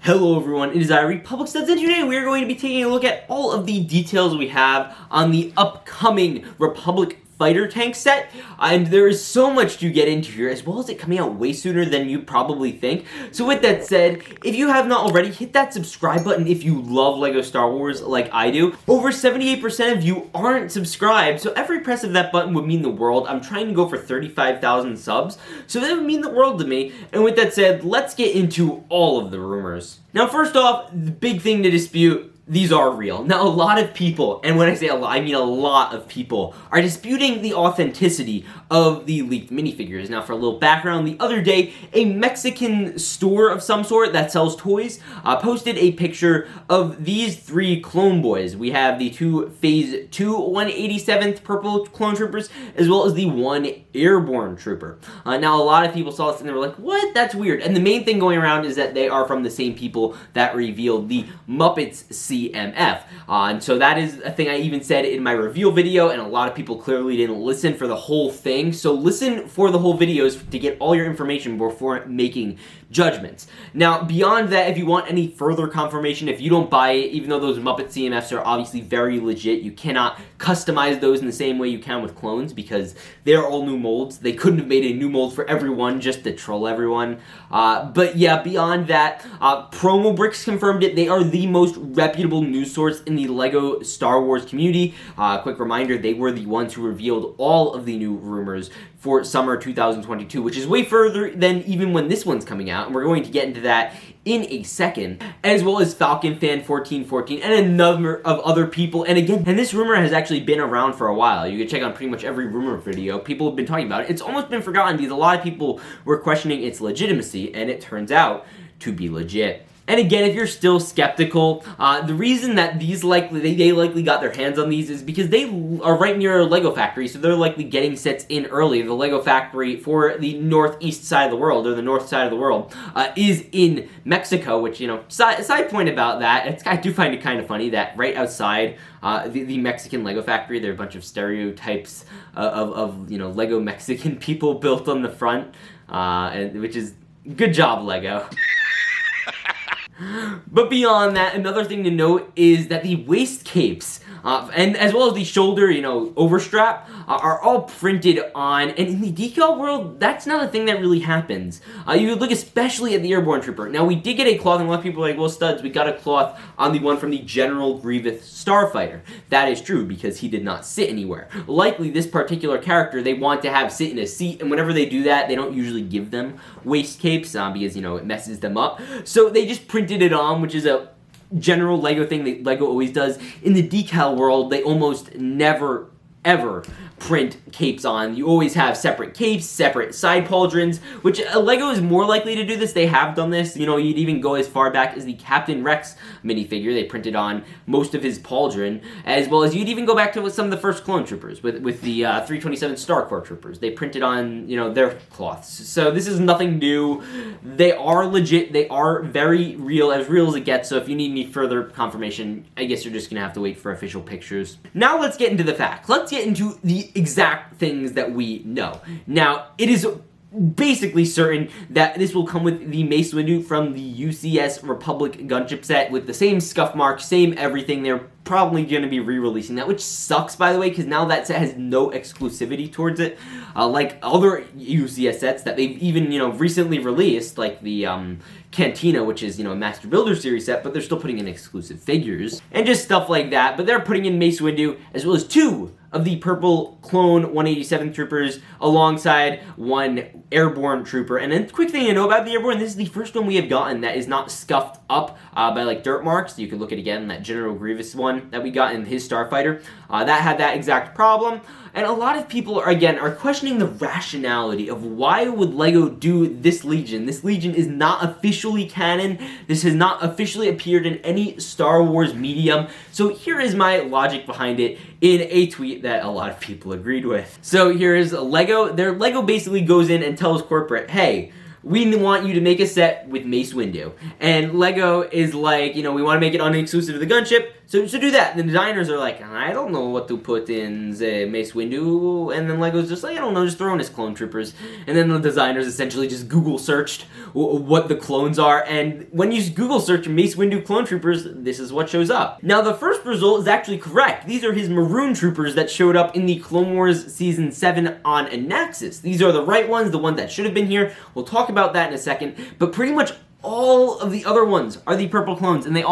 Hello everyone, it is Republic Studs, and today we are going to be taking a look at all of the details we have on the upcoming Republic Fighter tank set, and there is so much to get into here, as well as it coming out way sooner than you probably think. So with that said, if you have not already, hit that subscribe button if you love LEGO Star Wars like I do. Over 78% of you aren't subscribed, so every press of that button would mean the world. I'm trying to go for 35,000 subs, so that would mean the world to me. And with that said, let's get into all of the rumors. Now first off, the big thing to dispute, these are real. Now, a lot of people, and when I say a lot, I mean a lot of people, are disputing the authenticity of the leaked minifigures. Now, for a little background, the other day, a Mexican store of some sort that sells toys posted a picture of these three clone boys. We have the two Phase 2 187th Purple Clone Troopers, as well as the one Airborne Trooper. Now, a lot of people saw this and they were like, what? That's weird. And the main thing going around is that they are from the same people that revealed the Muppets CMF. And so that is a thing I even said in my reveal video, and a lot of people clearly didn't listen for the whole thing. So listen for the whole videos to get all your information before making judgments. Now, beyond that, if you want any further confirmation, if you don't buy it, even though those Muppet CMFs are obviously very legit, you cannot customize those in the same way you can with clones because they're all new molds. They couldn't have made a new mold for everyone just to troll everyone. But yeah, beyond that, Promo Bricks confirmed it. They are the most reputable news source in the LEGO Star Wars community. Quick reminder, they were the ones who revealed all of the new rumors for summer 2022, which is way further than even when this one's coming out, and we're going to get into that in a second, as well as Falcon Fan 1414 and a number of other people. And again, and this rumor has actually been around for a while. You can check on pretty much every rumor video. People have been talking about it. It's almost been forgotten because a lot of people were questioning its legitimacy, and it turns out to be legit. And again, if you're still skeptical, the reason that these they likely got their hands on these is because they are right near a LEGO factory, so they're likely getting sets in early. The LEGO factory for the northeast side of the world, or the north side of the world, is in Mexico, which, you know, side point about that, I do find it kind of funny that right outside the Mexican LEGO factory, there are a bunch of stereotypes of you know, LEGO Mexican people built on the front, which is good job, LEGO. But beyond that, another thing to note is that the waist capes, and as well as the shoulder, you know, overstrap, are all printed on, and in the decal world, that's not a thing that really happens. You would look especially at the Airborne Trooper. Now, we did get a cloth, and a lot of people are like, well, Studs, we got a cloth on the one from the General Grievous Starfighter. That is true, because he did not sit anywhere. Likely, this particular character, they want to have sit in a seat, and whenever they do that, they don't usually give them waist capes, because, you know, it messes them up. So they just printed it on, which is a general LEGO thing that LEGO always does. In the decal world, they almost never, ever print capes on. You always have separate capes, separate side pauldrons, which LEGO is more likely to do this. They have done this. You know, you'd even go as far back as the Captain Rex minifigure. They printed on most of his pauldron, as well as you'd even go back to some of the first clone troopers with the 327 Star Corps troopers. They printed on, you know, their cloths. So this is nothing new. They are legit. They are very real as it gets. So if you need any further confirmation, I guess you're just gonna have to wait for official pictures. Now let's get into the facts. Let's get into the exact things that we know. Now, it is basically certain that this will come with the Mace Windu from the UCS Republic gunship set with the same scuff mark, same everything. They're probably going to be re-releasing that, which sucks, by the way, because now that set has no exclusivity towards it, like other UCS sets that they've even, you know, recently released, like the Cantina, which is, you know, a Master Builder series set, but they're still putting in exclusive figures and just stuff like that. But they're putting in Mace Windu as well as two of the Purple Clone 187 Troopers alongside one Airborne Trooper. And a quick thing to know about the Airborne, this is the first one we have gotten that is not scuffed up by like dirt marks. You can look at again that General Grievous one that we got in his Starfighter. That had that exact problem. And a lot of people are questioning the rationality of why would LEGO do this Legion. This Legion is not officially canon. This has not officially appeared in any Star Wars medium. So here is my logic behind it in a tweet that a lot of people agreed with. So here is LEGO. LEGO basically goes in and tells corporate, hey, we want you to make a set with Mace Windu. And LEGO is like, you know, we want to make it unexclusive to the gunship, So do that. The designers are like, I don't know what to put in the Mace Windu, and then Lego's just like, I don't know, just throw in his clone troopers. And then the designers essentially just Google searched what the clones are, and when you Google search Mace Windu clone troopers, this is what shows up. Now the first result is actually correct. These are his maroon troopers that showed up in the Clone Wars Season 7 on Anaxis. These are the right ones, the ones that should have been here. We'll talk about that in a second, but pretty much all of the other ones are the purple clones, and they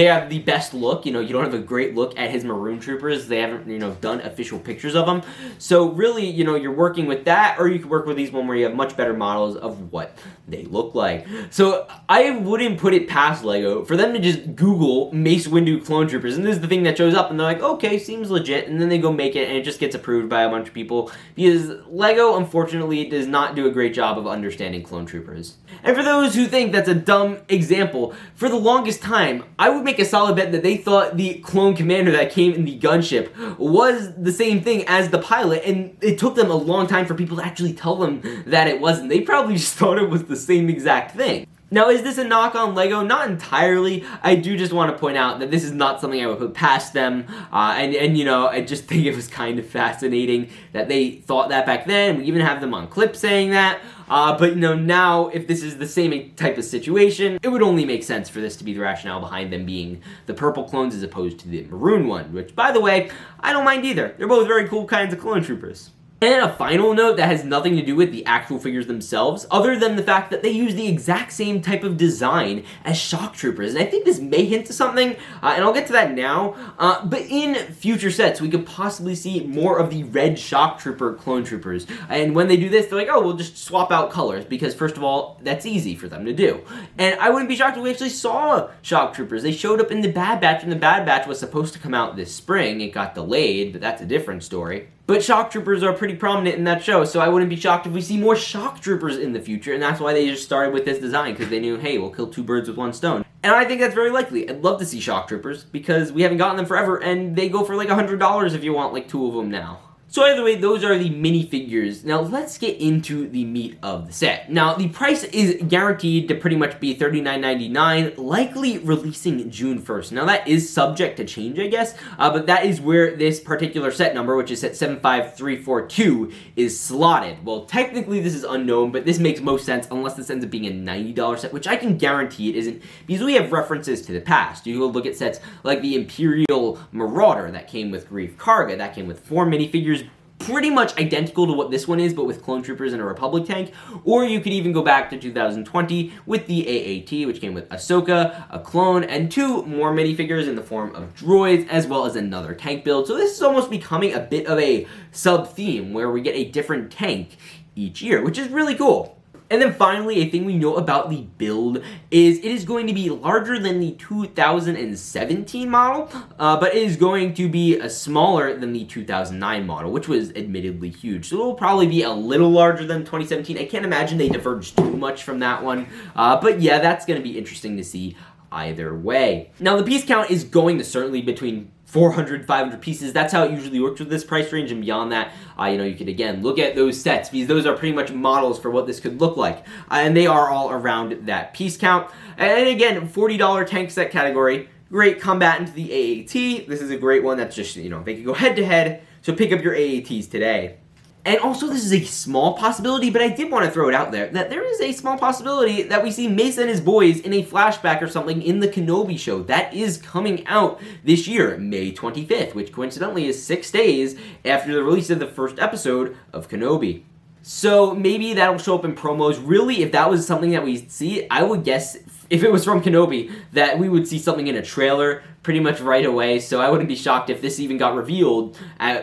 have the best look. You don't have a great look at his maroon troopers. They haven't, done official pictures of them. So really, you're working with that, or you could work with these one where you have much better models of what they look like. So I wouldn't put it past Lego for them to just Google Mace Windu clone troopers, and this is the thing that shows up, and they're like, okay, seems legit, and then they go make it, and it just gets approved by a bunch of people, because Lego, unfortunately, does not do a great job of understanding clone troopers. And for those who think that's a dumb example, for the longest time, I would make a solid bet that they thought the clone commander that came in the gunship was the same thing as the pilot, and it took them a long time for people to actually tell them that it wasn't. They probably just thought it was the same exact thing. Now, is this a knock on Lego? Not entirely. I do just want to point out that this is not something I would put past them, and I just think it was kind of fascinating that they thought that back then. We even have them on clip saying that, but now, if this is the same type of situation, it would only make sense for this to be the rationale behind them being the purple clones as opposed to the maroon one, which, by the way, I don't mind either. They're both very cool kinds of clone troopers. And a final note that has nothing to do with the actual figures themselves, other than the fact that they use the exact same type of design as shock troopers. And I think this may hint to something, and I'll get to that now, but in future sets, we could possibly see more of the red shock trooper clone troopers. And when they do this, they're like, oh, we'll just swap out colors, because first of all, that's easy for them to do. And I wouldn't be shocked if we actually saw shock troopers. They showed up in the Bad Batch, and the Bad Batch was supposed to come out this spring. It got delayed, but that's a different story. But shock troopers are pretty prominent in that show, so I wouldn't be shocked if we see more shock troopers in the future, and that's why they just started with this design, because they knew, hey, we'll kill two birds with one stone. And I think that's very likely. I'd love to see shock troopers, because we haven't gotten them forever, and they go for like $100 if you want like 2 of them now. So either way, those are the minifigures. Now let's get into the meat of the set. Now the price is guaranteed to pretty much be $39.99, likely releasing June 1st. Now that is subject to change, I guess, but that is where this particular set number, which is set 75342, is slotted. Well, technically this is unknown, but this makes most sense unless this ends up being a $90 set, which I can guarantee it isn't, because we have references to the past. You go look at sets like the Imperial Marauder that came with Grief Karga, that came with 4 minifigures, pretty much identical to what this one is, but with clone troopers and a Republic tank. Or you could even go back to 2020 with the AAT, which came with Ahsoka, a clone, and 2 more minifigures in the form of droids, as well as another tank build. So this is almost becoming a bit of a sub-theme, where we get a different tank each year, which is really cool. And then finally, a thing we know about the build is it is going to be larger than the 2017 model, but it is going to be smaller than the 2009 model, which was admittedly huge. So it will probably be a little larger than 2017. I can't imagine they diverged too much from that one, but yeah, that's going to be interesting to see either way. Now, the piece count is going to certainly between 400, 500 pieces. That's how it usually works with this price range, and beyond that, you could again look at those sets, because those are pretty much models for what this could look like, and they are all around that piece count. And again, $40 tank set category, great combatant to the AAT. This is a great one that's just, they could go head to head, so pick up your AATs today. And also, this is a small possibility, but I did want to throw it out there, that there is a small possibility that we see Mace and his boys in a flashback or something in the Kenobi show. That is coming out this year, May 25th, which coincidentally is 6 days after the release of the first episode of Kenobi. So maybe that'll show up in promos. Really, if that was something that we see, I would guess, if it was from Kenobi, that we would see something in a trailer pretty much right away, so I wouldn't be shocked if this even got revealed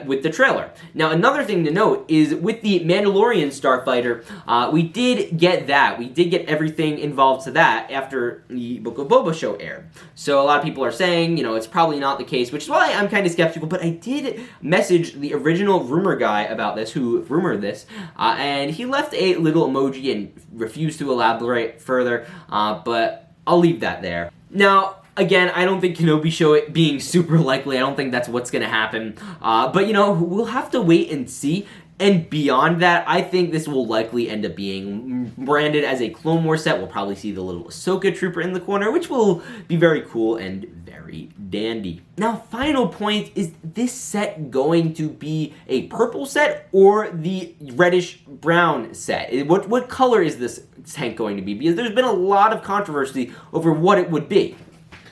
with the trailer. Now, another thing to note is with the Mandalorian Starfighter, we did get that. We did get everything involved to that after the Book of Boba show aired. So a lot of people are saying, it's probably not the case, which is why I'm kind of skeptical, but I did message the original rumor guy about this, who rumored this, and he left a little emoji and refused to elaborate further, but I'll leave that there. Now, again, I don't think Kenobi show it being super likely. I don't think that's what's going to happen. But, we'll have to wait and see. And beyond that, I think this will likely end up being branded as a Clone Wars set. We'll probably see the little Ahsoka trooper in the corner, which will be very cool and very very dandy. Now, final point, is this set going to be a purple set or the reddish brown set? What color is this tank going to be? Because there's been a lot of controversy over what it would be.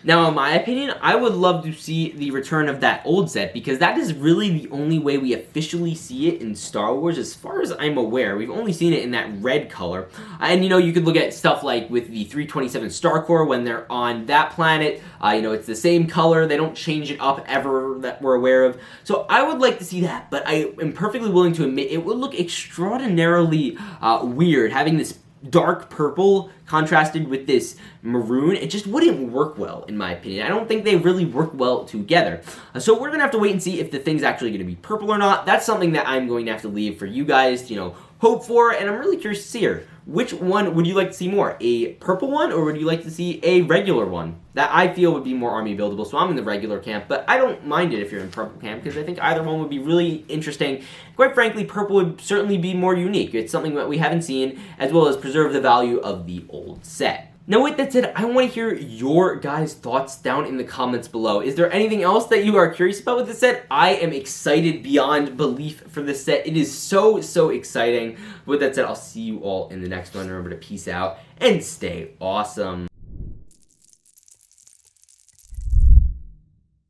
Now, in my opinion, I would love to see the return of that old set, because that is really the only way we officially see it in Star Wars, as far as I'm aware. We've only seen it in that red color. And, you know, you could look at stuff like with the 327 Star Corps when they're on that planet. You know, it's the same color. They don't change it up ever that we're aware of. So I would like to see that, but I am perfectly willing to admit it would look extraordinarily weird having this dark purple contrasted with this maroon. It just wouldn't work well, in my opinion. I don't think they really work well together. So we're gonna have to wait and see if the thing's actually gonna be purple or not. That's something that I'm going to have to leave for you guys to, you know, hope for, and I'm really curious to see here. Which one would you like to see more? A purple one, or would you like to see a regular one? That I feel would be more army buildable, so I'm in the regular camp, but I don't mind it if you're in purple camp, because I think either one would be really interesting. Quite frankly, purple would certainly be more unique. It's something that we haven't seen, as well as preserve the value of the old set. Now, with that said, I want to hear your guys' thoughts down in the comments below. Is there anything else that you are curious about with this set? I am excited beyond belief for this set. It is so exciting. With that said, I'll see you all in the next one. Remember to peace out and stay awesome.